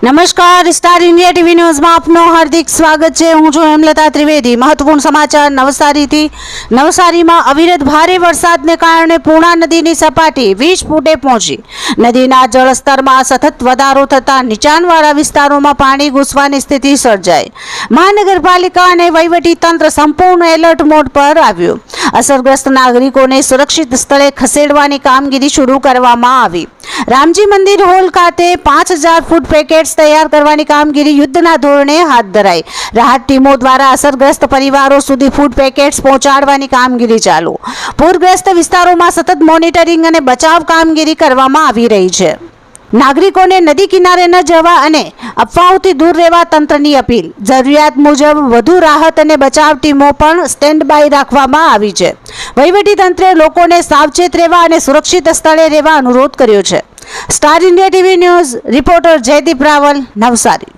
નમસ્કાર, star India TV ન્યૂઝમાં આપનું હાર્દિક સ્વાગત છે। હું છું હેમલતા ત્રિવેદી। મહત્વપૂર્ણ સમાચાર નવસારીથી। નવસારીમાં અવિરત ભારે વરસાદને કારણે પૂર્ણા નદીની સપાટી 20 ફૂટે પહોંચી। નદીના જળસ્તરમાં સતત વધારો થતાં નીચાણવાળા વિસ્તારોમાં પાણી ઘૂસવાની સ્થિતિ સર્જાઈ। મહાનગરપાલિકા અને વહીવટી તંત્ર સંપૂર્ણ એલર્ટ મોડ પર આવ્યું। અસરગ્રસ્ત નાગરિકોને સુરક્ષિત સ્થળે ખસેડવાની કામગીરી શરૂ કરવામાં આવી। રામજી મંદિર હોલ ખાતે 5000 ફૂડ પેકેટ્સ તૈયાર કરવાની કામગીરી યુદ્ધના ધોરણે હાથ ધરાઈ। રાહત ટીમો દ્વારા અસરગ્રસ્ત પરિવારો સુધી ફૂડ પેકેટ્સ પહોંચાડવાની કામગીરી ચાલુ। પૂરગ્રસ્ત વિસ્તારોમાં સતત મોનિટરિંગ અને બચાવ કામગીરી કરવામાં આવી રહી છે। નાગરિકોને નદી કિનારે ન જવા અને અફવાઓથી દૂર રહેવા તંત્રની અપીલ। જરૂરિયાત મુજબ વધુ રાહત અને બચાવ ટીમો પણ સ્ટેન્ડ બાય રાખવામાં આવી છે। વહીવટી તંત્રે લોકોને સાવચેત રહેવા અને સુરક્ષિત સ્થળે રહેવા અનુરોધ કર્યો છે। Star India TV news reporter Jaydeep Rawal, Navsari.